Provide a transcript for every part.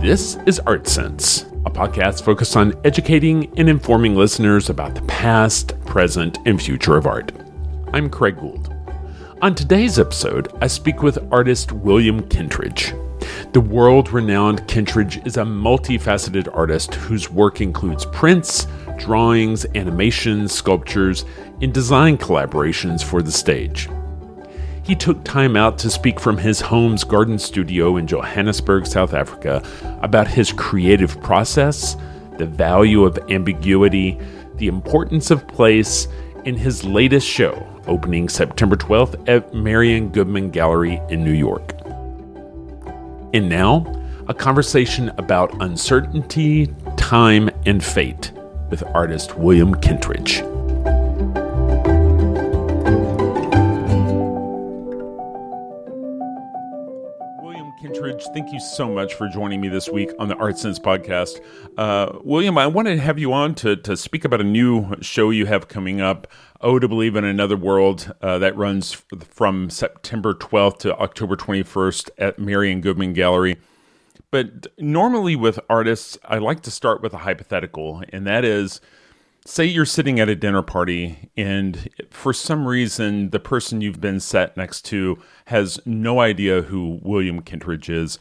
This is Art Sense, a podcast focused on educating and informing listeners about the past, present, and future of art. I'm Craig Gould. On today's episode, I speak with artist William Kentridge. The world-renowned Kentridge is a multifaceted artist whose work includes prints, drawings, animations, sculptures, and design collaborations for the stage. He took time out to speak from his home's garden studio in Johannesburg, South Africa, about his creative process, the value of ambiguity, the importance of place, and his latest show, opening September 12th at Marian Goodman Gallery in New York. And now, a conversation about uncertainty, time, and fate with artist William Kentridge. Kentridge, thank you so much for joining me this week on the Art Sense podcast. William, I wanted to have you on to speak about a new show you have coming up, Oh, to Believe in Another World, that runs from September 12th to October 21st at Marian Goodman Gallery. But normally with artists, I like to start with a hypothetical, and that is, say you're sitting at a dinner party and for some reason the person you've been sat next to has no idea who William Kentridge is.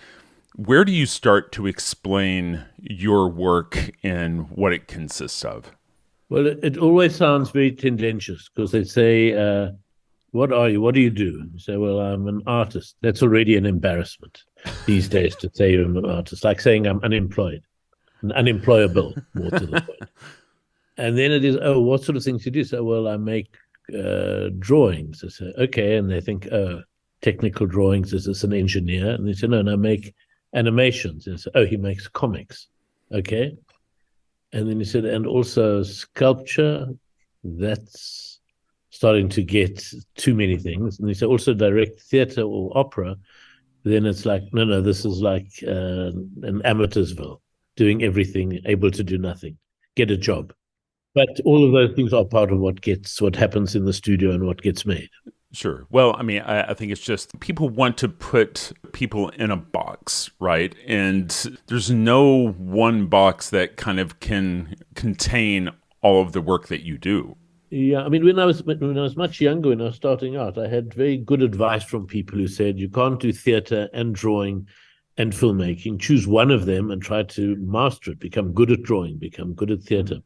Where do you start to explain your work and what it consists of? Well, it always sounds very tendentious because they say, what are you? What do you do? You say, well, I'm an artist. That's already an embarrassment these days to say I'm an artist, like saying I'm unemployed, unemployable, more to the point. And then it is, oh, what sort of things do you do? So, well, I make drawings. I say, okay. And they think, oh, technical drawings, is this an engineer? And they say, no, I make animations. And I say, oh, he makes comics. Okay. And then he said, and also sculpture, that's starting to get too many things. And he said, also direct theater or opera. Then it's like, no, this is like an Amateursville, doing everything, able to do nothing, get a job. But all of those things are part of what happens in the studio and what gets made. Sure. Well, I mean, I think it's just people want to put people in a box, right? And there's no one box that kind of can contain all of the work that you do. Yeah, I mean, when I was much younger, when I was starting out, I had very good advice from people who said, you can't do theater and drawing and filmmaking. Choose one of them and try to master it, become good at drawing, become good at theater.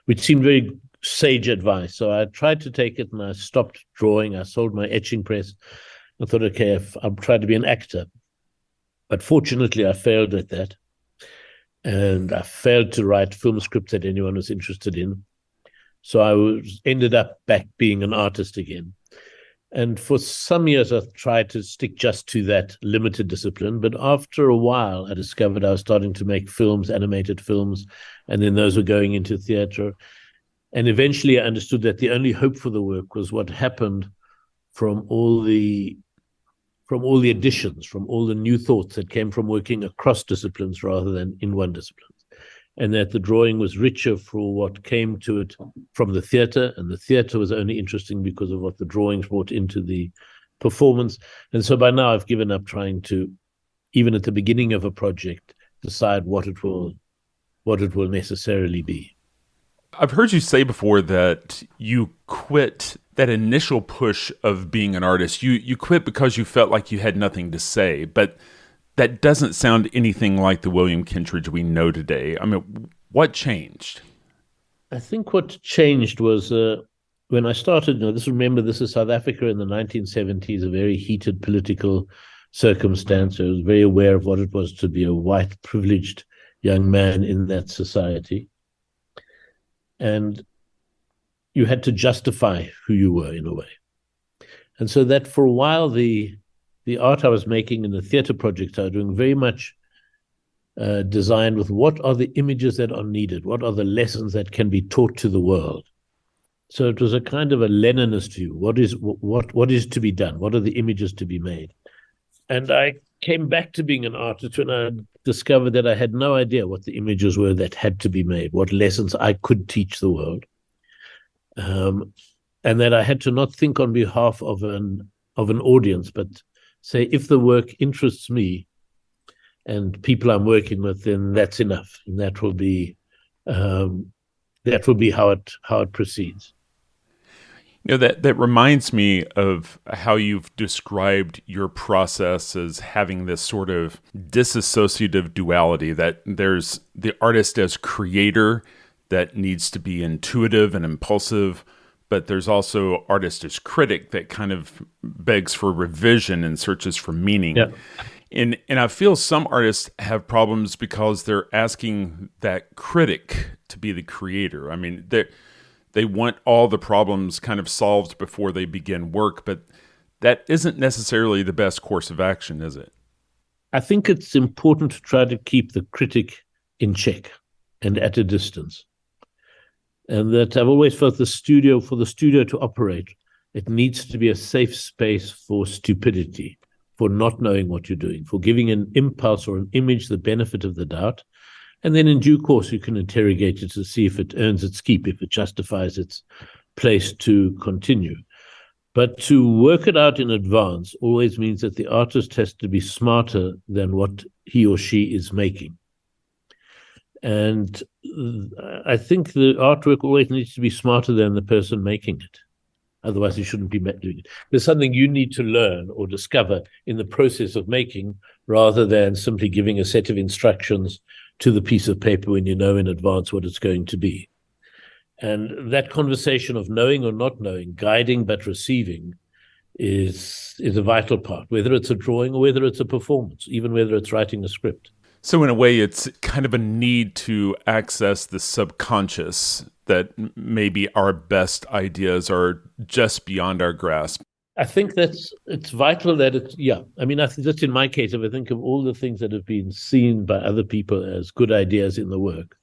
Which seemed very sage advice. So I tried to take it and I stopped drawing. I sold my etching press. I thought, okay, I'll try to be an actor. But fortunately, I failed at that. And I failed to write film scripts that anyone was interested in. So I ended up back being an artist again. And for some years, I tried to stick just to that limited discipline. But after a while, I discovered I was starting to make films, animated films, and then those were going into theater. And eventually I understood that the only hope for the work was what happened from all the additions, from all the new thoughts that came from working across disciplines rather than in one discipline. And that the drawing was richer for what came to it from the theater, and the theater was only interesting because of what the drawings brought into the performance. And so by now I've given up trying to, even at the beginning of a project, decide what it will necessarily be. I've heard you say before that you quit that initial push of being an artist. You quit because you felt like you had nothing to say, but that doesn't sound anything like the William Kentridge we know today. I mean, what changed? I think what changed was when I started, this is South Africa in the 1970s, a very heated political circumstance. I was very aware of what it was to be a white, privileged young man in that society. And you had to justify who you were in a way. And so that for a while, the art I was making in the theater projects I was doing very much designed with what are the images that are needed, what are the lessons that can be taught to the world. So it was a kind of a Leninist view. What is to be done? What are the images to be made? And I came back to being an artist when I discovered that I had no idea what the images were that had to be made, what lessons I could teach the world, and that I had to not think on behalf of an audience, but say, if the work interests me, and people I'm working with, then that's enough, and that will be how it proceeds. That reminds me of how you've described your process as having this sort of disassociative duality, that there's the artist as creator that needs to be intuitive and impulsive, but there's also artist as critic that kind of begs for revision and searches for meaning. Yeah. And I feel some artists have problems because they're asking that critic to be the creator. I mean, they want all the problems kind of solved before they begin work, but that isn't necessarily the best course of action, is it? I think it's important to try to keep the critic in check and at a distance. And that I've always felt for the studio to operate, it needs to be a safe space for stupidity, for not knowing what you're doing, for giving an impulse or an image the benefit of the doubt. And then in due course, you can interrogate it to see if it earns its keep, if it justifies its place to continue. But to work it out in advance always means that the artist has to be smarter than what he or she is making. And I think the artwork always needs to be smarter than the person making it. Otherwise, you shouldn't be doing it. There's something you need to learn or discover in the process of making, rather than simply giving a set of instructions to the piece of paper when you know in advance what it's going to be. And that conversation of knowing or not knowing, guiding but receiving, is a vital part, whether it's a drawing or whether it's a performance, even whether it's writing a script. So in a way, it's kind of a need to access the subconscious, that maybe our best ideas are just beyond our grasp. I think it's vital that it's, yeah. I mean, I think just in my case, if I think of all the things that have been seen by other people as good ideas in the work,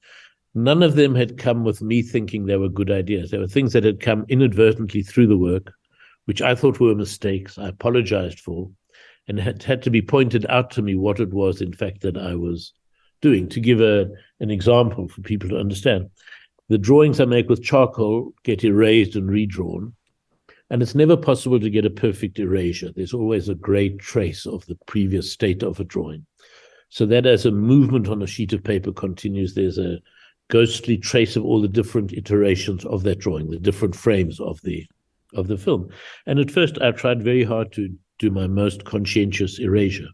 none of them had come with me thinking they were good ideas. They were things that had come inadvertently through the work, which I thought were mistakes. I apologized for, and had to be pointed out to me what it was, in fact, that I was doing. To give an example for people to understand, the drawings I make with charcoal get erased and redrawn, and it's never possible to get a perfect erasure. There's always a gray trace of the previous state of a drawing. So that as a movement on a sheet of paper continues, there's a ghostly trace of all the different iterations of that drawing, the different frames of the film. And at first, I tried very hard to do my most conscientious erasure.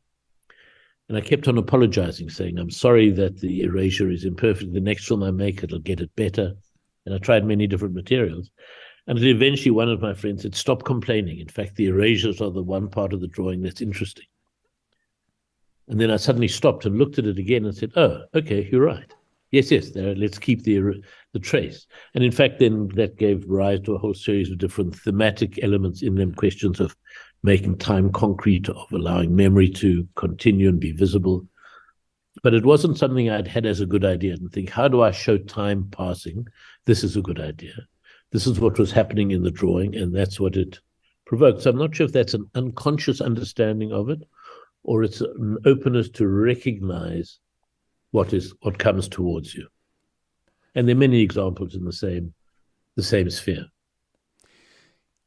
And I kept on apologizing, saying, I'm sorry that the erasure is imperfect. The next film I make, it'll get it better. And I tried many different materials. And eventually one of my friends said, stop complaining. In fact, the erasures are the one part of the drawing that's interesting. And then I suddenly stopped and looked at it again and said, oh, okay, you're right. Yes, there, let's keep the trace. And in fact, then that gave rise to a whole series of different thematic elements in them, questions of making time concrete, of allowing memory to continue and be visible. But it wasn't something I'd had as a good idea, and think, how do I show time passing? This is a good idea. This is what was happening in the drawing, and that's what it provoked. So I'm not sure if that's an unconscious understanding of it, or it's an openness to recognize what comes towards you. And there are many examples in the same sphere.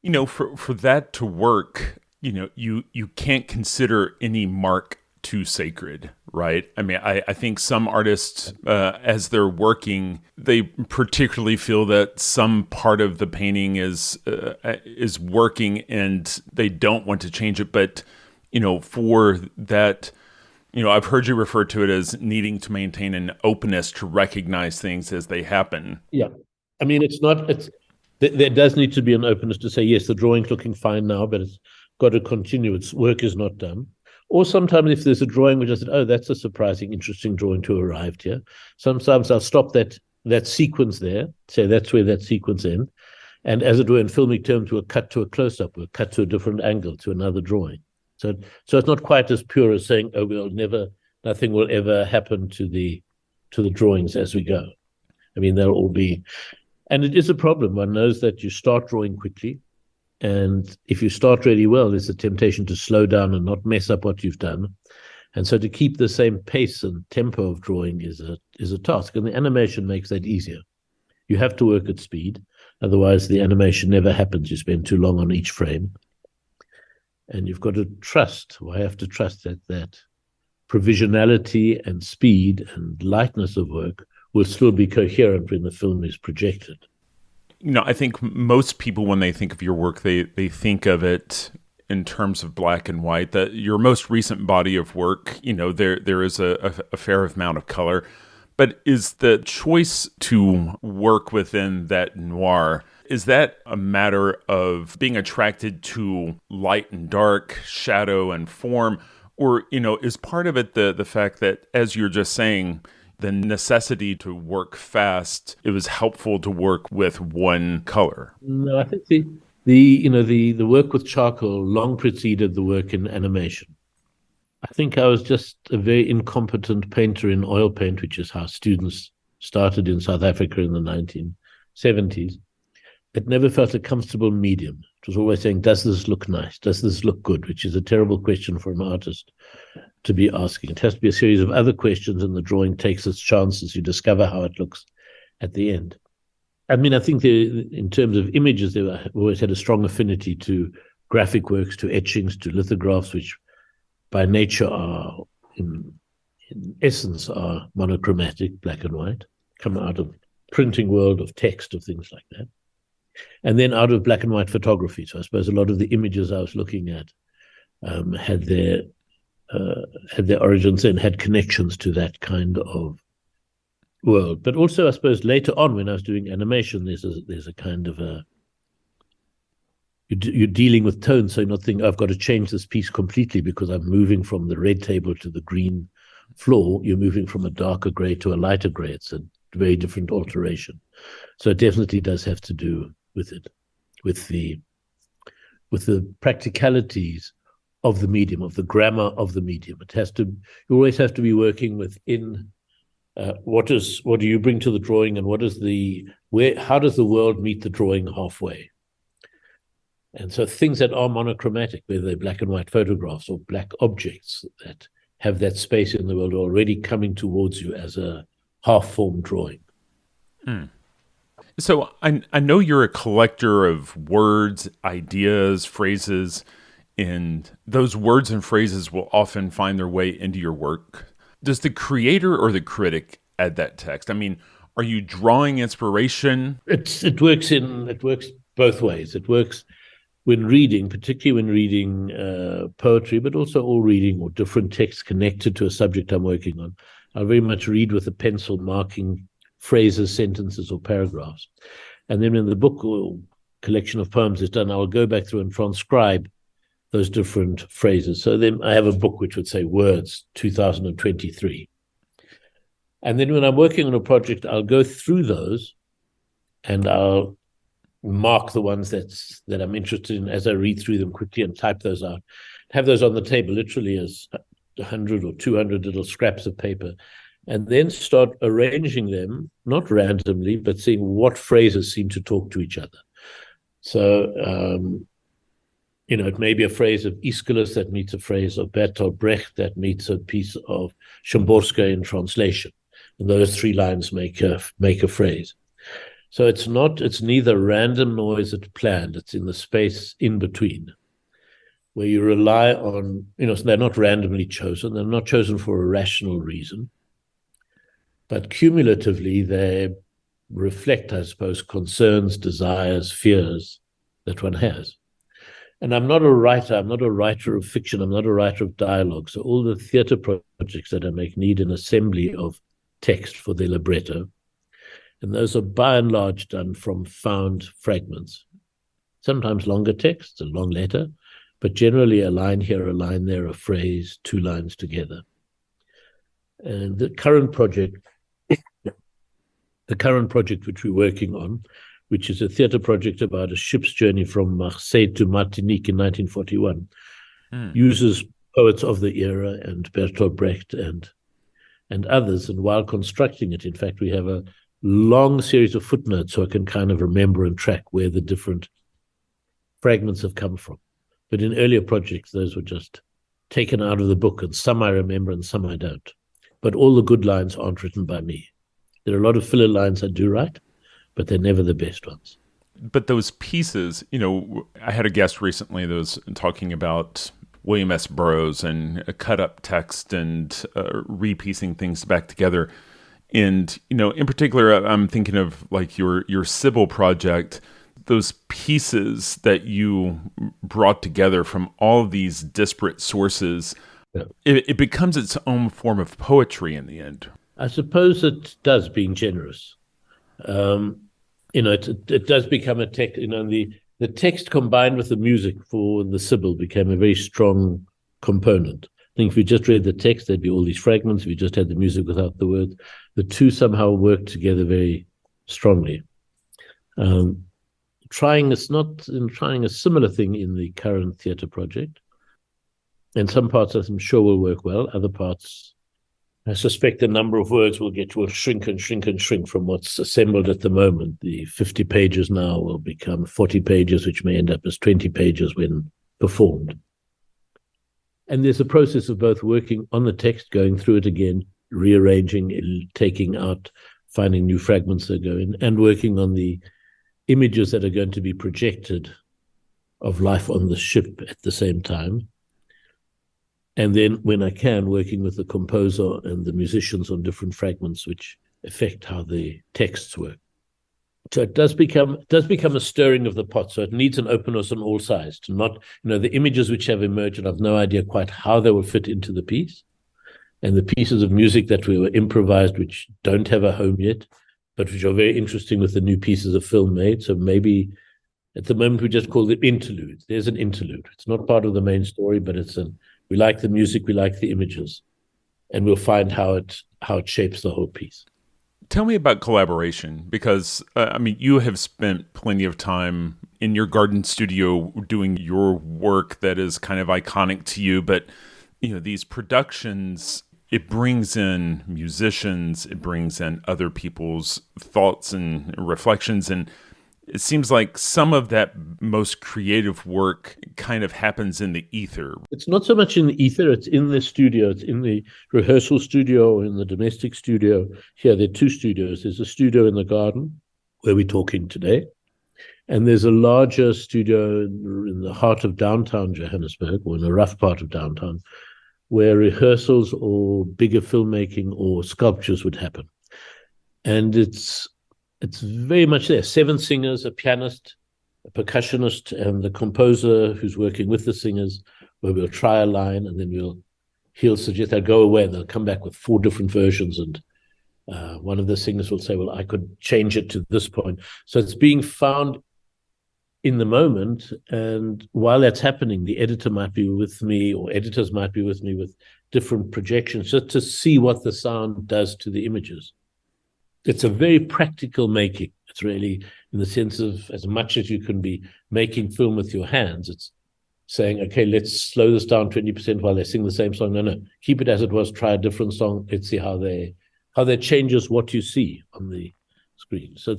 You know, for that to work, you know, you can't consider any mark too sacred, right? I mean, I think some artists, as they're working, they particularly feel that some part of the painting is working and they don't want to change it. But, you know, for that, you know, I've heard you refer to it as needing to maintain an openness to recognize things as they happen. Yeah. I mean, there does need to be an openness to say, yes, the drawing's looking fine now, but it's got to continue. Its work is not done. Or sometimes if there's a drawing which I said, oh, that's a surprising, interesting drawing to have arrived here. Sometimes I'll stop that sequence there, say that's where that sequence ends. And as it were, in filmic terms, we'll cut to a close-up, we'll cut to a different angle, to another drawing. So it's not quite as pure as saying, oh, nothing will ever happen to the drawings as we go. I mean, they'll all be, and it is a problem. One knows that you start drawing quickly, and if you start really well, there's a temptation to slow down and not mess up what you've done. And so to keep the same pace and tempo of drawing is a task, and the animation makes that easier. You have to work at speed, otherwise the animation never happens. You spend too long on each frame. And you've got to trust, or I have to trust that provisionality and speed and lightness of work will still be coherent when the film is projected. I think most people, when they think of your work, they think of it in terms of black and white. That your most recent body of work, there is a fair amount of color. But is the choice to work within that noir, is that a matter of being attracted to light and dark, shadow and form? Or, is part of it the fact that, as you're just saying, the necessity to work fast, it was helpful to work with one color? No, I think the work with charcoal long preceded the work in animation. I think I was just a very incompetent painter in oil paint, which is how students started in South Africa in the 1970s. It never felt a comfortable medium. It was always saying, does this look nice? Does this look good? Which is a terrible question for an artist to be asking. It has to be a series of other questions, and the drawing takes its chances. You discover how it looks at the end. I mean, I think in terms of images, they always had a strong affinity to graphic works, to etchings, to lithographs, which by nature are, in essence, are monochromatic, black and white, come out of printing world of text, of things like that. And then out of black and white photography. So I suppose a lot of the images I was looking at had their origins and had connections to that kind of world. But also, I suppose, later on when I was doing animation, there's a kind of you're dealing with tone, so you're not thinking, I've got to change this piece completely because I'm moving from the red table to the green floor. You're moving from a darker gray to a lighter gray. It's a very different alteration. So it definitely does have to do with it, with the practicalities of the medium, of the grammar of the medium. You always have to be working within what do you bring to the drawing, and how does the world meet the drawing halfway? And so things that are monochromatic, whether they're black and white photographs or black objects that have that space in the world, are already coming towards you as a half-formed drawing. Mm. So I know you're a collector of words, ideas, phrases, and those words and phrases will often find their way into your work. Does the creator or the critic add that text? I mean, are you drawing inspiration? It works both ways. It works when reading, particularly when reading poetry, but also all reading or different texts connected to a subject I'm working on. I'll very much read with a pencil, marking phrases, sentences, or paragraphs. And then when the book or collection of poems is done, I will go back through and transcribe those different phrases. So then I have a book which would say Words 2023. And then when I'm working on a project, I'll go through those and I'll mark the ones that I'm interested in as I read through them quickly and type those out. Have those on the table literally as 100 or 200 little scraps of paper, and then start arranging them, not randomly, but seeing what phrases seem to talk to each other. So, it may be a phrase of Aeschylus that meets a phrase of Bertolt Brecht that meets a piece of Szymborska in translation. And those three lines make a phrase. So it's neither random nor is it planned. It's in the space in between, where you rely on, so they're not randomly chosen. They're not chosen for a rational reason. But cumulatively, they reflect, I suppose, concerns, desires, fears that one has. And I'm not a writer. I'm not a writer of fiction. I'm not a writer of dialogue. So all the theater projects that I make need an assembly of text for the libretto. And those are by and large done from found fragments. Sometimes longer texts, a long letter, but generally a line here, a line there, a phrase, two lines together. And the current project which we're working on, which is a theater project about a ship's journey from Marseille to Martinique in 1941, uses poets of the era and Bertolt Brecht and others. And while constructing it, in fact, we have a long series of footnotes so I can kind of remember and track where the different fragments have come from. But in earlier projects, those were just taken out of the book, and some I remember and some I don't. But all the good lines aren't written by me. There are a lot of filler lines I do write, but they're never the best ones. But those pieces, I had a guest recently that was talking about William S. Burroughs and cut up text and repiecing things back together. And, in particular, I'm thinking of like your Sybil project, those pieces that you brought together from all of these disparate sources. Yeah. It becomes its own form of poetry in the end. I suppose it does, being generous. It does become a text. The text combined with the music for the Sybil became a very strong component. I think if we just read the text, there'd be all these fragments. If we just had the music without the words, the two somehow work together very strongly. Trying a similar thing in the current theatre project. And some parts I'm sure will work well. Other parts, I suspect the number of words will shrink and shrink and shrink from what's assembled at the moment. The 50 pages now will become 40 pages, which may end up as 20 pages when performed. And there's a process of both working on the text, going through it again, rearranging, taking out, finding new fragments that go in, and working on the images that are going to be projected of life on the ship at the same time. And then, when I can, working with the composer and the musicians on different fragments which affect how the texts work. So it does become a stirring of the pot. So it needs an openness on all sides to not, the images which have emerged, and I've no idea quite how they will fit into the piece. And the pieces of music that we were improvised, which don't have a home yet, but which are very interesting with the new pieces of film made. So maybe at the moment we just call them interludes. There's an interlude. It's not part of the main story, but we like the music, we like the images, and we'll find how it shapes the whole piece. Tell me about collaboration, because, you have spent plenty of time in your garden studio doing your work that is kind of iconic to you, but, these productions, it brings in musicians, it brings in other people's thoughts and reflections, and it seems like some of that most creative work kind of happens in the ether. It's not so much in the ether, it's in the studio. It's in the rehearsal studio or in the domestic studio. Here, there are two studios. There's a studio in the garden where we're talking today. And there's a larger studio in the heart of downtown Johannesburg, or in a rough part of downtown, where rehearsals or bigger filmmaking or sculptures would happen. And it's very much there. 7 singers, a pianist, a percussionist, and the composer who's working with the singers, where we'll try a line, and then he'll suggest they'll go away, and they'll come back with 4 different versions, and one of the singers will say, well, I could change it to this point. So it's being found in the moment, and while that's happening, the editor might be with me, or editors might be with me with different projections, just to see what the sound does to the images. It's a very practical making. It's really, in the sense of, as much as you can be making film with your hands, it's saying, okay, let's slow this down 20% while they sing the same song. No, keep it as it was, try a different song. Let's see how that changes what you see on the screen. So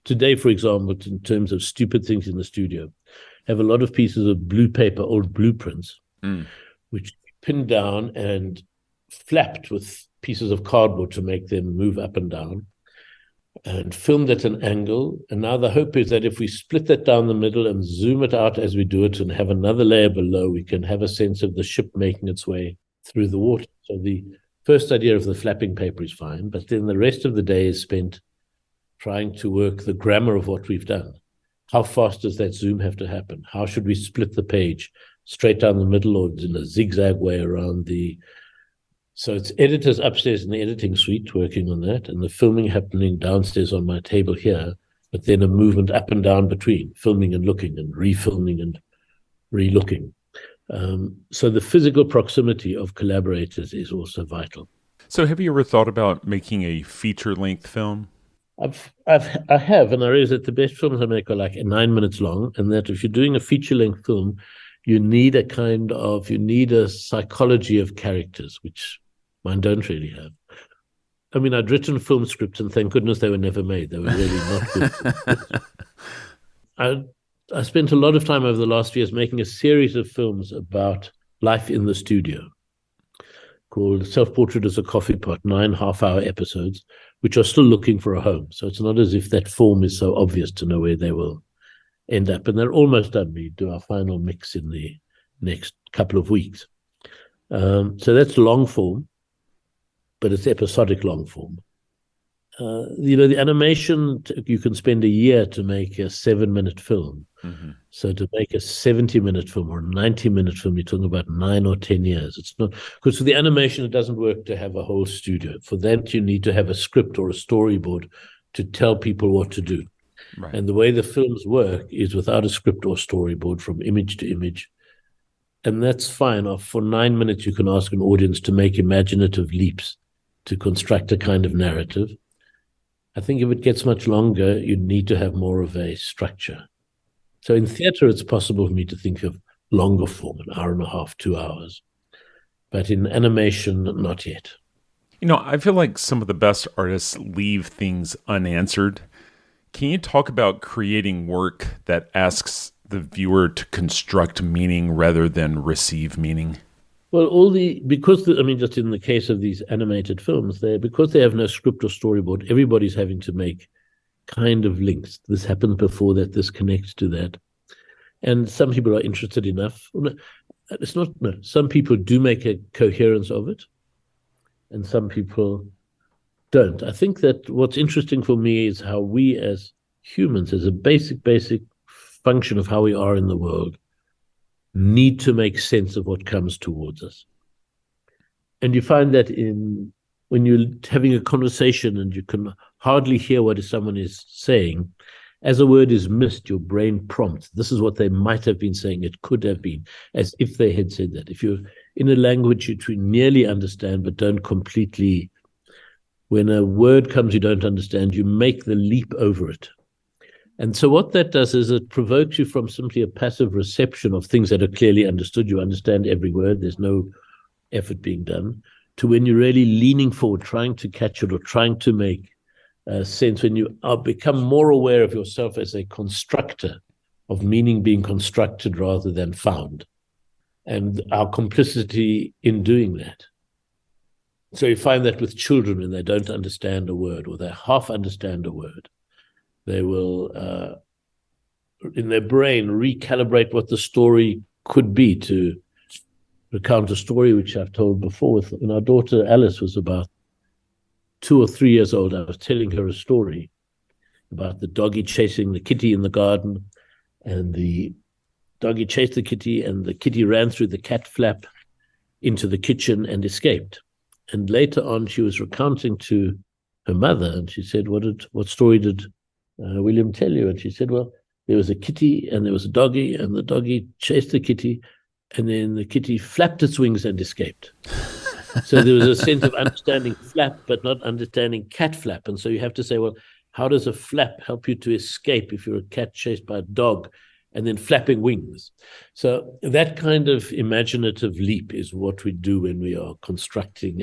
today, for example, in terms of stupid things in the studio, have a lot of pieces of blue paper, old blueprints, which pinned down and flapped with pieces of cardboard to make them move up and down, and filmed at an angle. And now the hope is that if we split that down the middle and zoom it out as we do it and have another layer below, we can have a sense of the ship making its way through the water. So the first idea of the flapping paper is fine, but then the rest of the day is spent trying to work the grammar of what we've done. How fast does that zoom have to happen? How should we split the page? Straight down the middle or in a zigzag way around the... So it's editors upstairs in the editing suite working on that, and the filming happening downstairs on my table here, but then a movement up and down between filming and looking and refilming and re-looking. So the physical proximity of collaborators is also vital. So have you ever thought about making a feature-length film? I have, and I realize that the best films I make are like 9 minutes long, and that if you're doing a feature-length film, you need a psychology of characters, which mine don't really have. I mean, I'd written film scripts, and thank goodness they were never made. They were really not good. I spent a lot of time over the last few years making a series of films about life in the studio called Self-Portrait as a Coffee Pot, 9 half-hour episodes, which are still looking for a home. So it's not as if that form is so obvious to know where they will end up. And they're almost done. We do our final mix in the next couple of weeks. So that's long form, but it's episodic long form. The animation, you can spend a year to make a 7-minute film. Mm-hmm. So to make a 70-minute film or a 90-minute film, you're talking about 9 or 10 years. It's not, because for the animation, it doesn't work to have a whole studio. For that, you need to have a script or a storyboard to tell people what to do. Right. And the way the films work is without a script or storyboard from image to image. And that's fine. For 9 minutes, you can ask an audience to make imaginative leaps to construct a kind of narrative. I think if it gets much longer, you need to have more of a structure. So in theater, it's possible for me to think of longer form, an hour and a half, 2 hours. But in animation, not yet. I feel like some of the best artists leave things unanswered. Can you talk about creating work that asks the viewer to construct meaning rather than receive meaning? Well, just in the case of these animated films, because they have no script or storyboard, everybody's having to make kind of links. This happened before that, this connects to that. And some people are interested enough. Some people do make a coherence of it, and some people don't. I think that what's interesting for me is how we as humans, as a basic function of how we are in the world, need to make sense of what comes towards us. And you find that when you're having a conversation and you can hardly hear what someone is saying, as a word is missed, your brain prompts, this is what they might have been saying, it could have been, as if they had said that. If you're in a language you nearly understand but don't completely, when a word comes you don't understand, you make the leap over it. And so what that does is it provokes you from simply a passive reception of things that are clearly understood. You understand every word, there's no effort being done, to when you're really leaning forward, trying to catch it or trying to make sense, when you become more aware of yourself as a constructor of meaning being constructed rather than found, and our complicity in doing that. So you find that with children, when they don't understand a word or they half understand a word, they will, in their brain, recalibrate what the story could be. To recount a story which I've told before, when our daughter Alice was about 2 or 3 years old, I was telling her a story about the doggy chasing the kitty in the garden, and the doggy chased the kitty, and the kitty ran through the cat flap into the kitchen and escaped. And later on, she was recounting to her mother, and she said, what story did William tell you? And she said, well, there was a kitty and there was a doggy, and the doggy chased the kitty, and then the kitty flapped its wings and escaped. So there was a sense of understanding flap, but not understanding cat flap. And so you have to say, well, how does a flap help you to escape if you're a cat chased by a dog and then flapping wings? So that kind of imaginative leap is what we do when we are constructing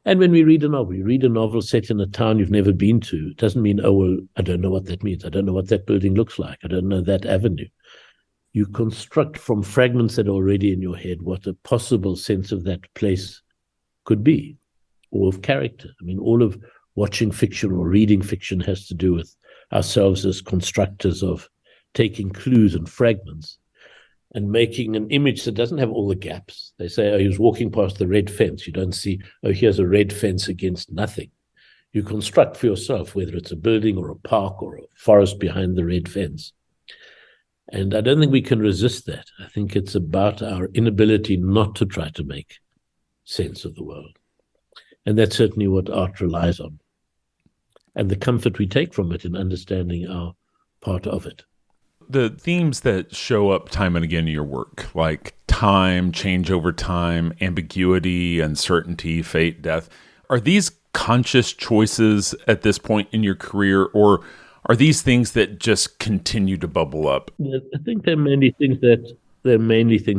and when we read a novel. You read a novel set in a town you've never been to. It doesn't mean, oh, well, I don't know what that means. I don't know what that building looks like. I don't know that avenue. You construct from fragments that are already in your head what a possible sense of that place could be, or of character. I mean, all of watching fiction or reading fiction has to do with ourselves as constructors of taking clues and fragments and making an image that doesn't have all the gaps. They say, oh, he was walking past the red fence. You don't see, oh, here's a red fence against nothing. You construct for yourself, whether it's a building or a park or a forest behind the red fence. And I don't think we can resist that. I think it's about our inability not to try to make sense of the world. And that's certainly what art relies on, and the comfort we take from it in understanding our part of it. The themes that show up time and again in your work, like time, change over time, ambiguity, uncertainty, fate, death, are these conscious choices at this point in your career, or are these things that just continue to bubble up? I think they're mainly things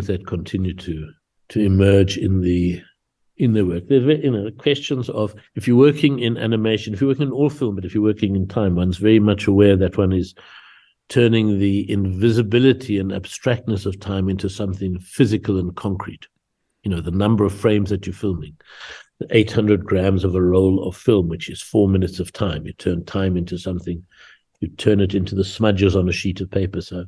that continue to emerge in the work. They're questions of, if you're working in animation, if you're working in all film, but if you're working in time, one's very much aware that one is turning the invisibility and abstractness of time into something physical and concrete. The number of frames that you're filming, the 800 grams of a roll of film, which is 4 minutes of time. You turn time into something. You turn it into the smudges on a sheet of paper. So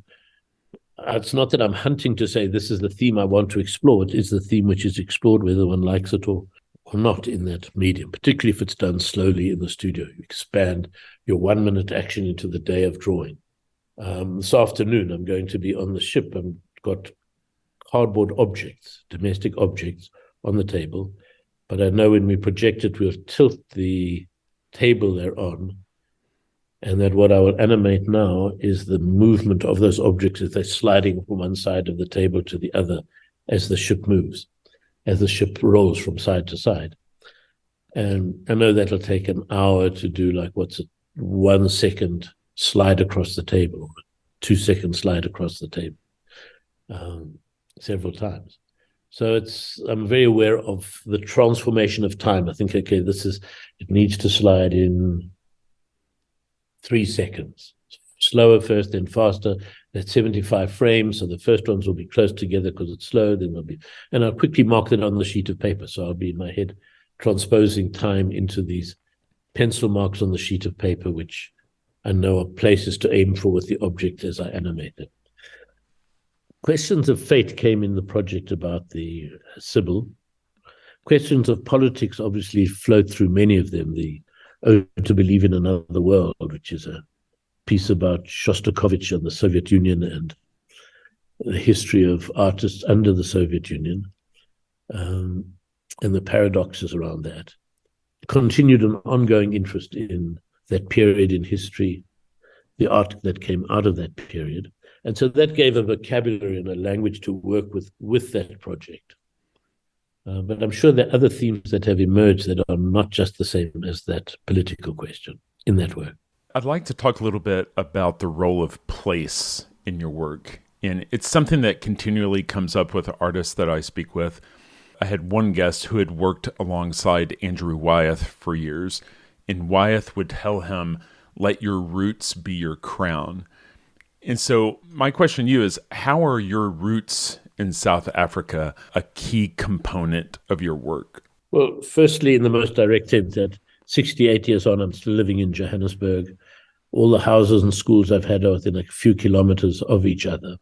It's not that I'm hunting to say this is the theme I want to explore. It is the theme which is explored, whether one likes it or not in that medium, particularly if it's done slowly in the studio. You expand your 1 minute action into the day of drawing. This afternoon, I'm going to be on the ship. I've got cardboard objects, domestic objects on the table, but I know when we project it, we'll tilt the table they're on, and that what I will animate now is the movement of those objects as they're sliding from one side of the table to the other as the ship moves, as the ship rolls from side to side. And I know that'll take an hour to do, like, what's it, 1 second slide across the table, 2 second slide across the table, several times. So I'm very aware of the transformation of time. I think, okay, it needs to slide in 3 seconds. Slower first, then faster. That's 75 frames. So the first ones will be close together because it's slow. Then they'll be, and I'll quickly mark that on the sheet of paper. So I'll be in my head transposing time into these pencil marks on the sheet of paper, which I know are places to aim for with the object as I animate it. Questions of fate came in the project about the Sibyl. Questions of politics obviously flowed through many of them. The To Believe in Another World, which is a piece about Shostakovich and the Soviet Union and the history of artists under the Soviet Union, and the paradoxes around that. Continued an ongoing interest in that period in history, the art that came out of that period. And so that gave a vocabulary and a language to work with that project. But I'm sure there are other themes that have emerged that are not just the same as that political question in that work. I'd like to talk a little bit about the role of place in your work. And it's something that continually comes up with artists that I speak with. I had one guest who had worked alongside Andrew Wyeth for years, and Wyeth would tell him, "Let your roots be your crown." And so my question to you is, how are your roots in South Africa a key component of your work? Well, firstly, in the most direct sense, that 68 years on, I'm still living in Johannesburg. All the houses and schools I've had are within a few kilometers of each other.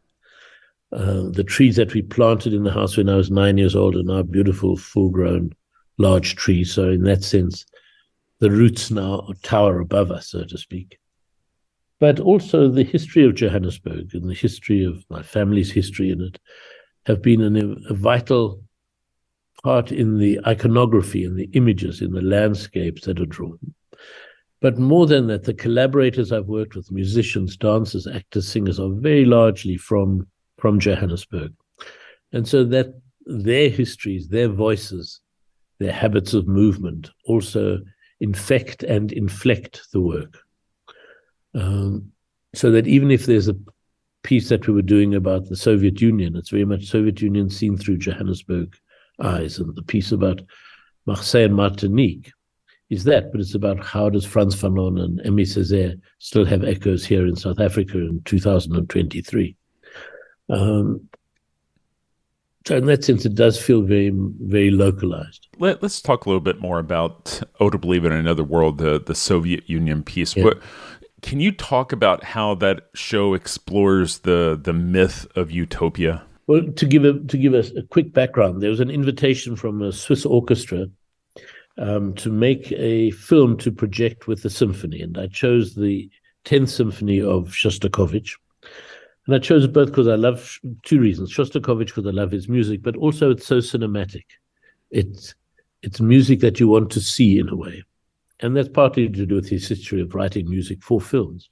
The trees that we planted in the house when I was 9 years old are now beautiful, full-grown, large trees. So in that sense, the roots now tower above us, so to speak. But also the history of Johannesburg and the history of my family's history in it have been a vital part in the iconography and the images in the landscapes that are drawn. But more than that, the collaborators I've worked with, musicians, dancers, actors, singers, are very largely from Johannesburg. And so that their histories, their voices, their habits of movement also infect and inflect the work. So that even if there's a piece that we were doing about the Soviet Union, it's very much Soviet Union seen through Johannesburg eyes. And the piece about Marseille and Martinique is that, but it's about how does Frans Fanon and Aimé Césaire still have echoes here in South Africa in 2023. So in that sense, it does feel very, very localized. Let's talk a little bit more about Oh, to Believe in Another World, the Soviet Union piece. Yeah. Can you talk about how that show explores the myth of utopia? Well, to give us a quick background, there was an invitation from a Swiss orchestra to make a film to project with the symphony, and I chose the 10th Symphony of Shostakovich. And I chose it both because I love two reasons. Shostakovich, because I love his music, but also it's so cinematic. It's music that you want to see in a way. And that's partly to do with his history of writing music for films.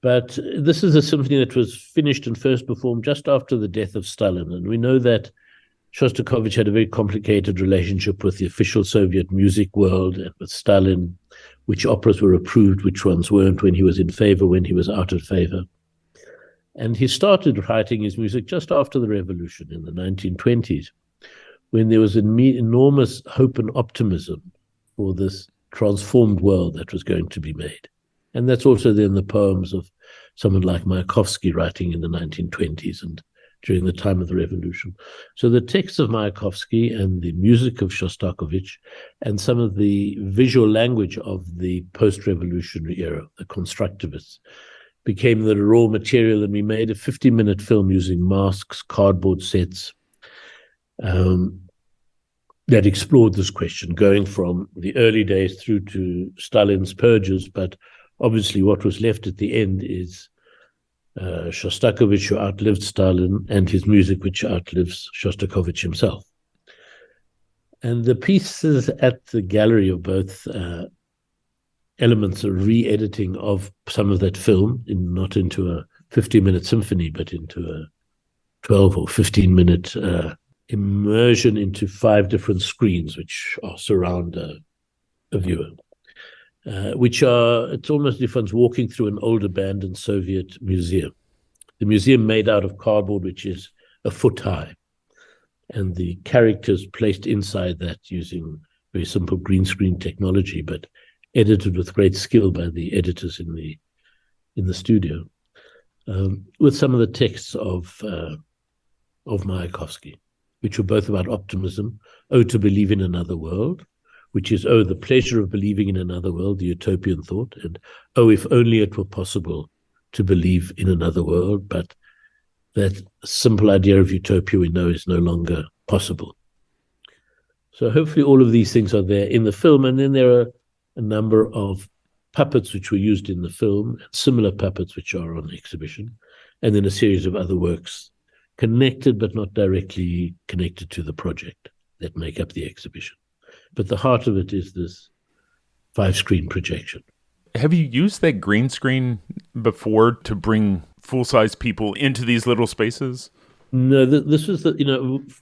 But this is a symphony that was finished and first performed just after the death of Stalin. And we know that Shostakovich had a very complicated relationship with the official Soviet music world and with Stalin, which operas were approved, which ones weren't, when he was in favor, when he was out of favor. And he started writing his music just after the revolution in the 1920s, when there was enormous hope and optimism for this transformed world that was going to be made. And that's also then the poems of someone like Mayakovsky writing in the 1920s and during the time of the revolution. So the texts of Mayakovsky and the music of Shostakovich and some of the visual language of the post-revolutionary era, the constructivists, became the raw material, and we made a 50-minute film using masks, cardboard sets, that explored this question, going from the early days through to Stalin's purges. But obviously what was left at the end is Shostakovich, who outlived Stalin, and his music, which outlives Shostakovich himself. And the pieces at the gallery are both elements of re-editing of some of that film, not into a 50-minute symphony, but into a 12 or 15-minute immersion into 5 different screens, which are surround a viewer, it's almost if one's walking through an old abandoned Soviet museum. The museum made out of cardboard, which is a foot high, and the characters placed inside that using very simple green screen technology, but edited with great skill by the editors in the studio, with some of the texts of Mayakovsky, which were both about optimism, to believe in another world, which is, the pleasure of believing in another world, the utopian thought, and, if only it were possible to believe in another world, but that simple idea of utopia we know is no longer possible. So hopefully all of these things are there in the film, and then there are a number of puppets which were used in the film, similar puppets which are on the exhibition, and then a series of other works connected but not directly connected to the project that make up the exhibition. But the heart of it is this 5-screen projection. Have you used that green screen before to bring full-size people into these little spaces? No, this was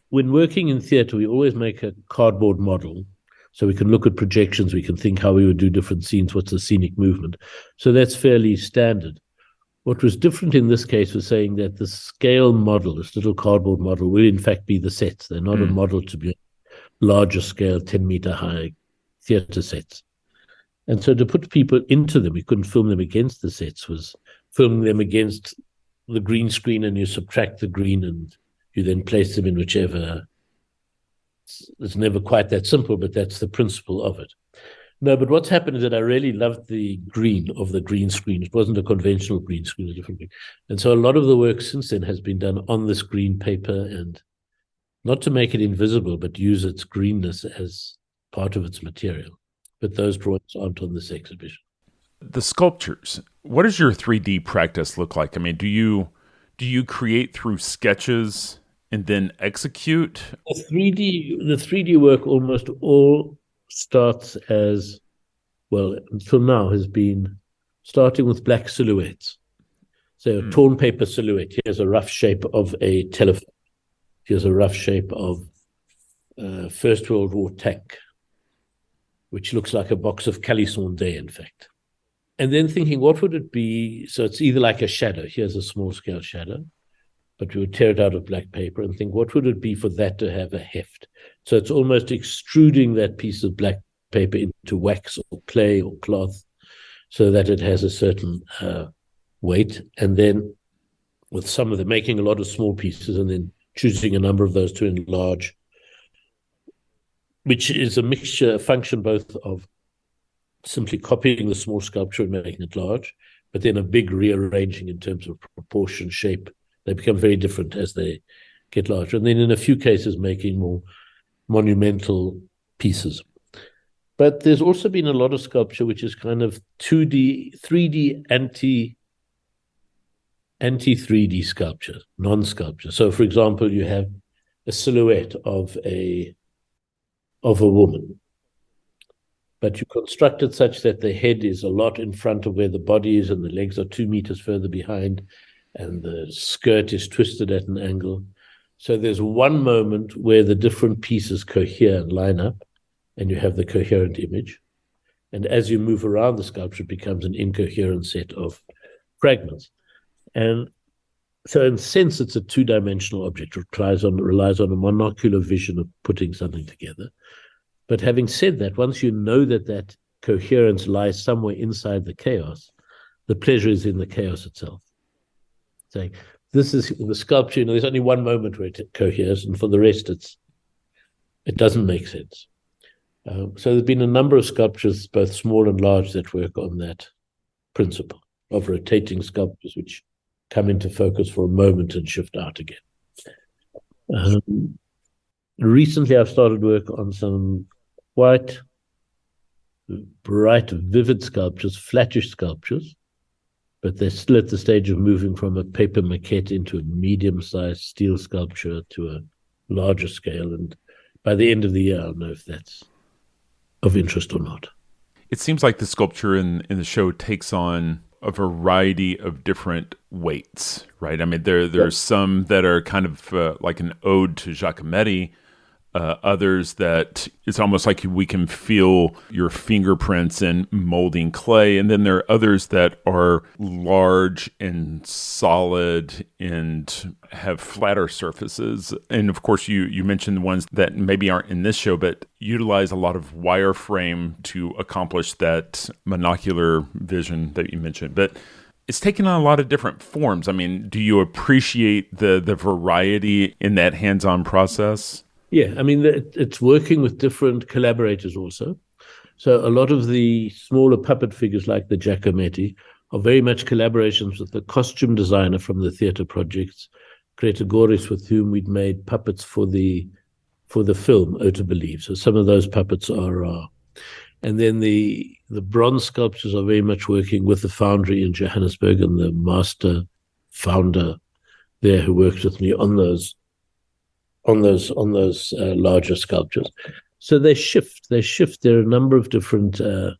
when working in theater, we always make a cardboard model so we can look at projections, we can think how we would do different scenes, what's the scenic movement. So that's fairly standard. What was different in this case was saying that the scale model, this little cardboard model, will in fact be the sets. They're not a model to be larger scale, 10-meter high theater sets. And so to put people into them, we couldn't film them against the sets, was filming them against the green screen, and you subtract the green and you then place them in whichever. It's never quite that simple, but that's the principle of it. No, but what's happened is that I really loved the green of the green screen. It wasn't a conventional green screen, a different green. And so a lot of the work since then has been done on this green paper, and not to make it invisible, but use its greenness as part of its material. But those drawings aren't on this exhibition. The sculptures, what does your 3D practice look like? I mean, do you create through sketches and then execute? The 3D work almost all starts as, well, until now has been starting with black silhouettes. So a torn paper silhouette. Here's a rough shape of a telephone. Here's a rough shape of First World War tank, which looks like a box of Calisson Day, in fact. And then thinking, what would it be? So it's either like a shadow. Here's a small scale shadow, but we would tear it out of black paper and think, what would it be for that to have a heft? So it's almost extruding that piece of black paper into wax or clay or cloth so that it has a certain weight. And then with some of them, making a lot of small pieces and then choosing a number of those to enlarge, which is a function both of simply copying the small sculpture and making it large, but then a big rearranging in terms of proportion, shape. They become very different as they get larger. And then in a few cases, making more monumental pieces. But there's also been a lot of sculpture which is kind of 2D, 3D, anti-3D sculpture, non-sculpture. So, for example, you have a silhouette of a woman, but you construct it such that the head is a lot in front of where the body is and the legs are 2 meters further behind and the skirt is twisted at an angle. So there's one moment where the different pieces cohere and line up, and you have the coherent image. And as you move around the sculpture, it becomes an incoherent set of fragments. And so in a sense, it's a two-dimensional object. It relies on a monocular vision of putting something together. But having said that, once you know that that coherence lies somewhere inside the chaos, the pleasure is in the chaos itself. Saying, this is the sculpture, there's only one moment where it coheres, and for the rest, it doesn't make sense. So there's been a number of sculptures, both small and large, that work on that principle. of rotating sculptures, which come into focus for a moment and shift out again. Recently, I've started work on some quite bright, vivid sculptures, flattish sculptures, but they're still at the stage of moving from a paper maquette into a medium-sized steel sculpture to a larger scale. And by the end of the year, I'll know if that's of interest or not. It seems like the sculpture in the show takes on a variety of different weights, right? I mean, there's some that are kind of like an ode to Giacometti, others that it's almost like we can feel your fingerprints in molding clay. And then there are others that are large and solid and have flatter surfaces. And of course, you mentioned the ones that maybe aren't in this show, but utilize a lot of wireframe to accomplish that monocular vision that you mentioned. But it's taken on a lot of different forms. I mean, do you appreciate the variety in that hands-on process? Yeah, I mean, it's working with different collaborators also. So a lot of the smaller puppet figures like the Giacometti are very much collaborations with the costume designer from the theatre projects, Goris, with whom we'd made puppets for the film, Oh to Believe. So some of those puppets are, and then the bronze sculptures are very much working with the foundry in Johannesburg and the master founder there who works with me on those larger sculptures. So they shift. There are a number of different, and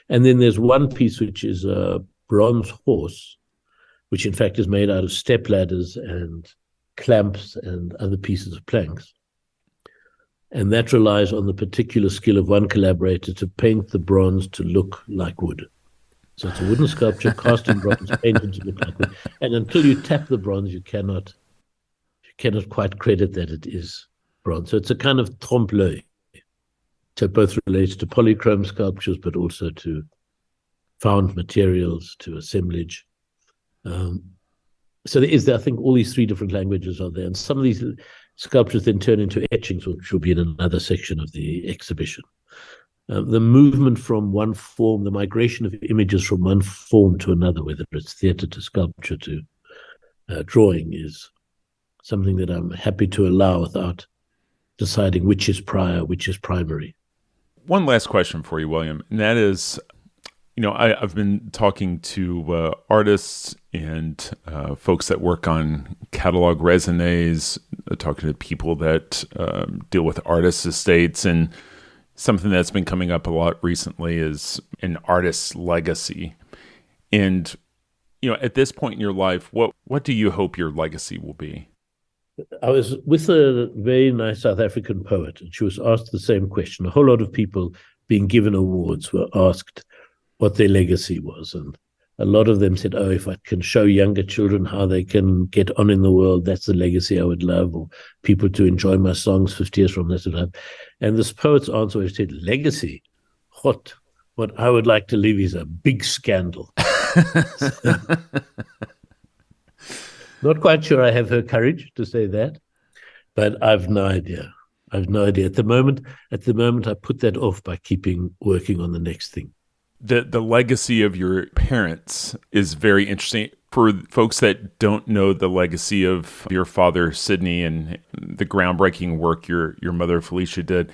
then there's one piece which is a bronze horse, which in fact is made out of step ladders and clamps and other pieces of planks. And that relies on the particular skill of one collaborator to paint the bronze to look like wood. So it's a wooden sculpture cast in bronze, painted to look like wood. And until you tap the bronze, you cannot quite credit that it is bronze. So it's a kind of trompe-l'oeil. So it both relates to polychrome sculptures, but also to found materials, to assemblage. So there is, I think, all these three different languages are there. And some of these sculptures then turn into etchings, which will be in another section of the exhibition. The movement from one form, the migration of images from one form to another, whether it's theatre to sculpture to drawing, is something that I'm happy to allow without deciding which is prior, which is primary. One last question for you, William, and that is, I've been talking to artists and folks that work on catalog raisonnés, talking to people that deal with artist estates, and something that's been coming up a lot recently is an artist's legacy. And, at this point in your life, what do you hope your legacy will be? I was with a very nice South African poet, and she was asked the same question. A whole lot of people being given awards were asked what their legacy was. And a lot of them said, oh, if I can show younger children how they can get on in the world, that's the legacy I would love, or people to enjoy my songs 50 years from this. And this poet's answer was said, legacy? What I would like to leave is a big scandal. Not quite sure I have her courage to say that, but I've no idea. At the moment, I put that off by working on the next thing. The legacy of your parents is very interesting. For folks that don't know the legacy of your father, Sidney, and the groundbreaking work your mother, Felicia, did,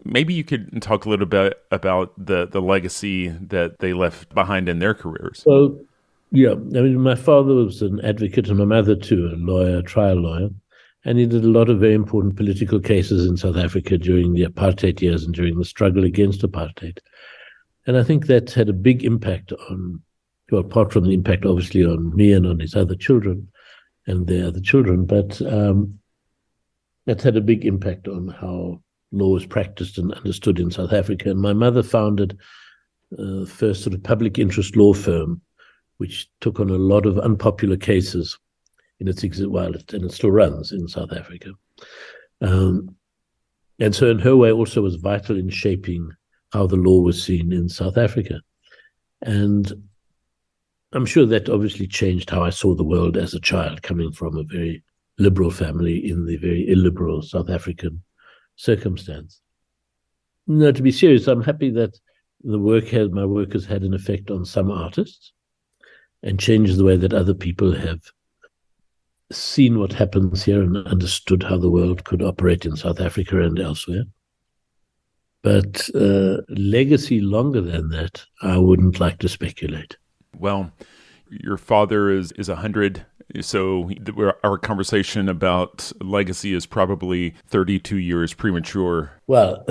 maybe you could talk a little bit about the legacy that they left behind in their careers. Well, yeah, I mean, my father was an advocate and my mother too, a lawyer, trial lawyer, and he did a lot of very important political cases in South Africa during the apartheid years and during the struggle against apartheid. And I think that's had a big impact apart from the impact obviously on me and on his other children and their other children, but that's had a big impact on how law is practiced and understood in South Africa. And my mother founded the first sort of public interest law firm, which took on a lot of unpopular cases in its and it still runs in South Africa. And so in her way also was vital in shaping how the law was seen in South Africa. And I'm sure that obviously changed how I saw the world as a child, coming from a very liberal family in the very illiberal South African circumstance. No, to be serious, I'm happy that my work has had an effect on some artists. and changes the way that other people have seen what happens here and understood how the world could operate in South Africa and elsewhere. But legacy longer than that, I wouldn't like to speculate. Well, your father is 100, so our conversation about legacy is probably 32 years premature. Well,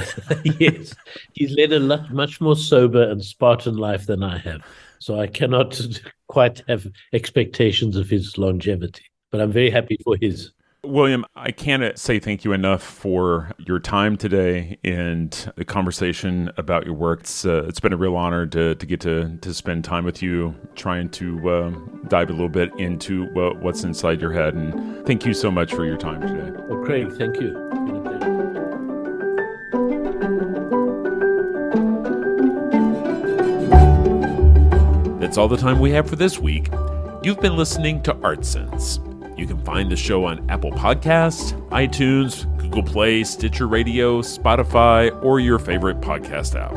yes, he's led a much more sober and Spartan life than I have, so I cannot quite have expectations of his longevity, but I'm very happy for his. William, I can't say thank you enough for your time today and the conversation about your work. It's been a real honor to get to spend time with you, trying to dive a little bit into what's inside your head. And thank you so much for your time today. Well, Craig, thank you. It's been a pleasure. That's all the time we have for this week. You've been listening to ArtSense. You can find the show on Apple Podcasts, iTunes, Google Play, Stitcher Radio, Spotify, or your favorite podcast app.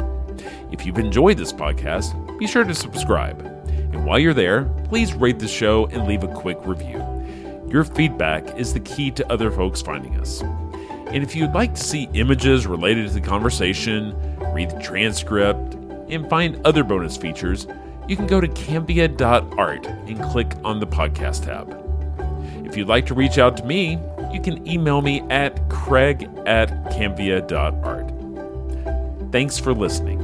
If you've enjoyed this podcast, be sure to subscribe. And while you're there, please rate the show and leave a quick review. Your feedback is the key to other folks finding us. And if you'd like to see images related to the conversation, read the transcript, and find other bonus features, you can go to cambia.art and click on the podcast tab. If you'd like to reach out to me, you can email me at craig@cambia.art. Thanks for listening.